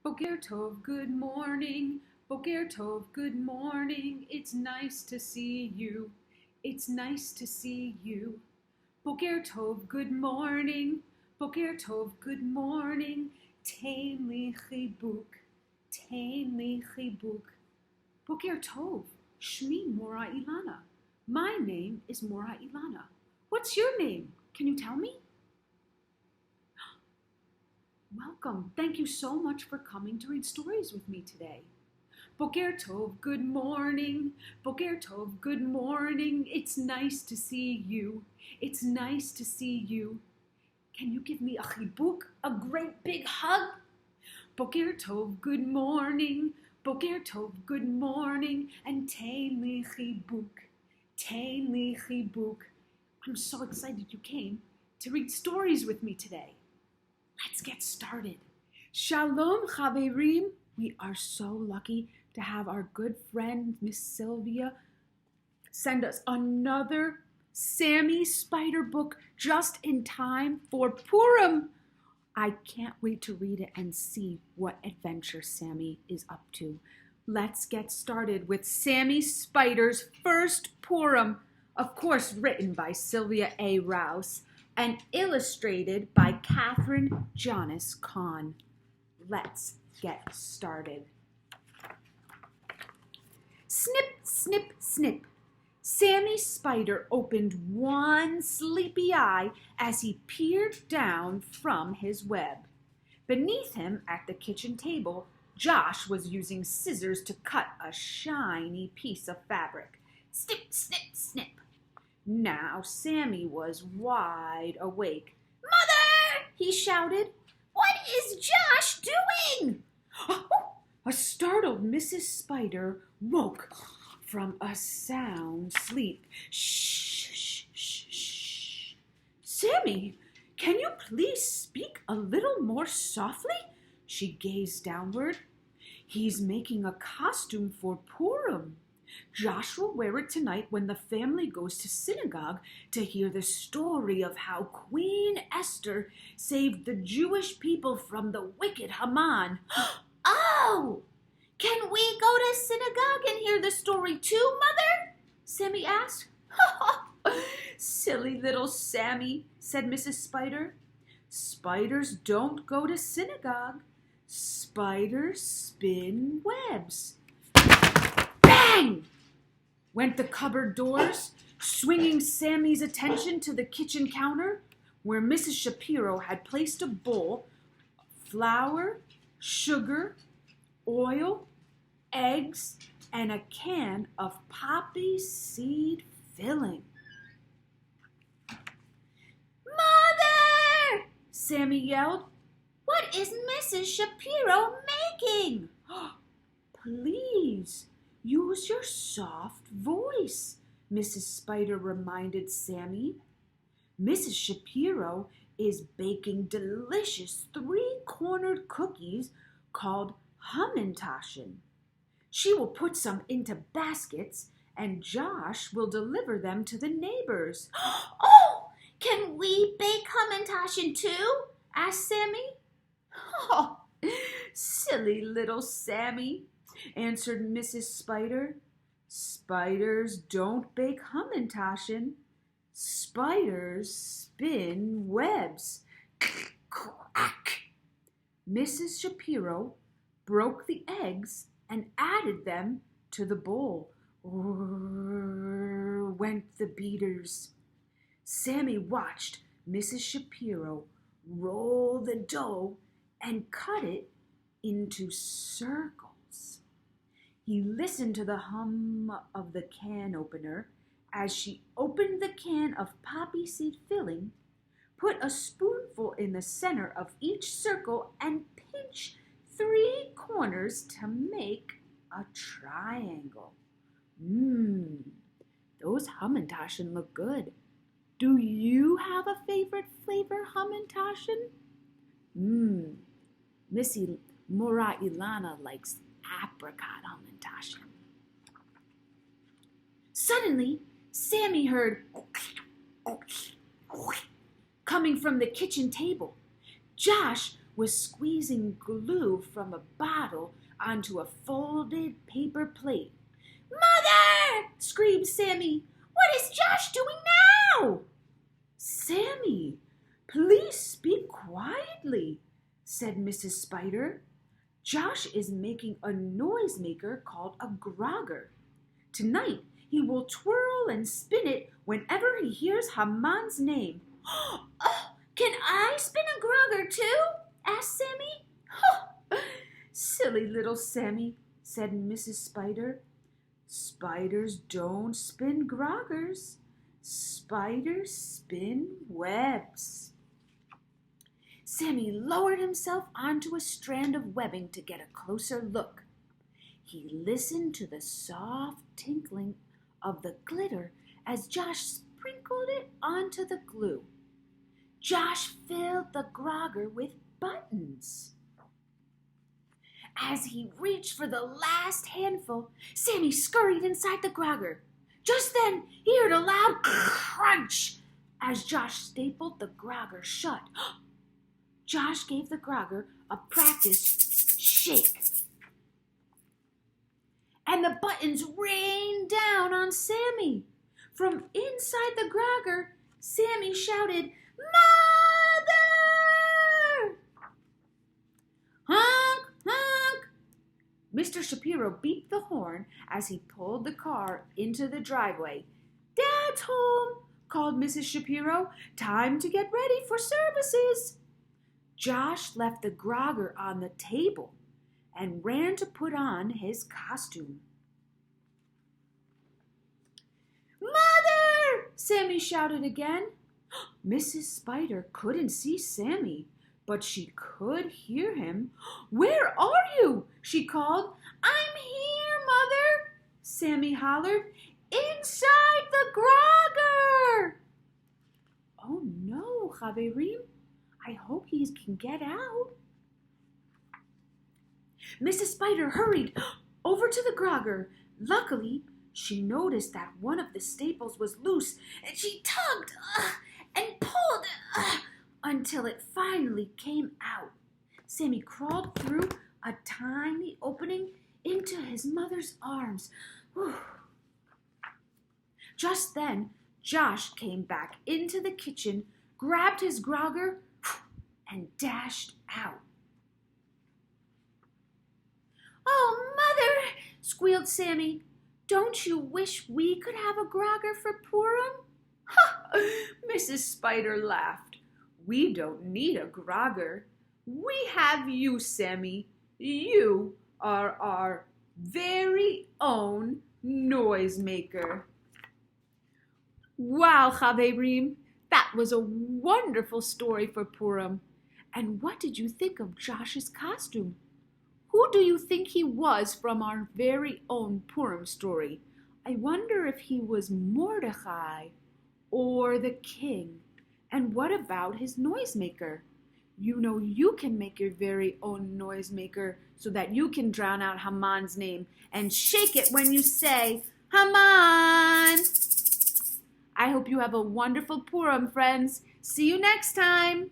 Boker Tov, good morning. Boker Tov, good morning. It's nice to see you. It's nice to see you. Boker Tov, good morning. Boker Tov, good morning. Tain li chibuk. Tain li chibuk. Boker Tov, Shmi Morah Elana. My name is Morah Elana. What's your name? Can you tell me? Welcome. Thank you so much for coming to read stories with me today. Boker Tov, good morning. Boker Tov, good morning. It's nice to see you. It's nice to see you. Can you give me a chibuk, a great big hug? Boker Tov, good morning. Boker Tov, good morning. And tain li chibuk. Tain li chibuk. I'm so excited you came to read stories with me today. Let's get started. Shalom, Chaverim. We are so lucky to have our good friend, Miss Sylvia, send us another Sammy Spider book just in time for Purim. I can't wait to read it and see what adventure Sammy is up to. Let's get started with Sammy Spider's first Purim, of course written by Sylvia A. Rouss and illustrated by Katherine, Janus, Kahn. Let's get started. Snip, snip, snip. Sammy Spider opened one sleepy eye as he peered down from his web. Beneath him at the kitchen table, Josh was using scissors to cut a shiny piece of fabric. Snip, snip, snip. Now Sammy was wide awake. "Mother!" he shouted. "What is Josh doing?" Oh, a startled Mrs. Spider woke from a sound sleep. "Shh, shh, shh, shh. Sammy, can you please speak a little more softly?" She gazed downward. "He's making a costume for Purim. Josh will wear it tonight when the family goes to synagogue to hear the story of how Queen Esther saved the Jewish people from the wicked Haman." "Oh, can we go to synagogue and hear the story too, Mother?" Sammy asked. "Silly little Sammy," said Mrs. Spider. "Spiders don't go to synagogue. Spiders spin webs." Bang! Went the cupboard doors, swinging Sammy's attention to the kitchen counter, where Mrs. Shapiro had placed a bowl of flour, sugar, oil, eggs, and a can of poppy seed filling. "Mother!" Sammy yelled. "What is Mrs. Shapiro making?" "Please, use your soft voice," Mrs. Spider reminded Sammy. "Mrs. Shapiro is baking delicious three-cornered cookies called Hamantaschen. She will put some into baskets, and Josh will deliver them to the neighbors." "Oh, can we bake Hamantaschen too?" asked Sammy. "Oh, silly little Sammy," answered Mrs. Spider. "Spiders don't bake Hamantaschen. Spiders spin webs." Mrs. Shapiro broke the eggs and added them to the bowl. Went the beaters. Sammy watched Mrs. Shapiro roll the dough and cut it into circles. He listened to the hum of the can opener as she opened the can of poppy seed filling, put a spoonful in the center of each circle, and pinch 3 corners to make a triangle. Those Hamantaschen look good. Do you have a favorite flavor Hamantaschen? Missy Morah Elana likes apricot Hamantaschen. Suddenly, Sammy heard coming from the kitchen table. Josh was squeezing glue from a bottle onto a folded paper plate. "Mother!" screamed Sammy. "What is Josh doing now?" "Sammy, please speak quietly," said Mrs. Spider. "Josh is making a noisemaker called a grogger. Tonight he will twirl and spin it whenever he hears Haman's name." "Oh, can I spin a grogger too?" asked Sammy. "Silly little Sammy," said Mrs. Spider. "Spiders don't spin groggers. Spiders spin webs." Sammy lowered himself onto a strand of webbing to get a closer look. He listened to the soft tinkling of the glitter as Josh sprinkled it onto the glue. Josh filled the grogger with buttons. As he reached for the last handful, Sammy scurried inside the grogger. Just then, he heard a loud crunch as Josh stapled the grogger shut. Josh gave the grogger a practice shake, and the buttons rained down on Sammy. From inside the grogger, Sammy shouted, "Mother!" "Honk, honk!" Mr. Shapiro beeped the horn as he pulled the car into the driveway. "Dad's home," called Mrs. Shapiro. "Time to get ready for services." Josh left the grogger on the table and ran to put on his costume. "Mother!" Sammy shouted again. Mrs. Spider couldn't see Sammy, but she could hear him. "Where are you?" she called. "I'm here, Mother," Sammy hollered. "Inside the grogger." "Oh no, Chaverim. I hope he can get out." Mrs. Spider hurried over to the grogger. Luckily, she noticed that one of the staples was loose, and she tugged and pulled until it finally came out. Sammy crawled through a tiny opening into his mother's arms. Whew. Just then, Josh came back into the kitchen, grabbed his grogger, and dashed out. "Oh, Mother!" squealed Sammy. "Don't you wish we could have a grogger for Purim?" Mrs. Spider laughed. "We don't need a grogger. We have you, Sammy. You are our very own noisemaker." Wow, Chaverim, that was a wonderful story for Purim. And what did you think of Josh's costume? Who do you think he was from our very own Purim story? I wonder if he was Mordecai or the king. And what about his noisemaker? You know you can make your very own noisemaker so that you can drown out Haman's name and shake it when you say, "Haman!" I hope you have a wonderful Purim, friends. See you next time.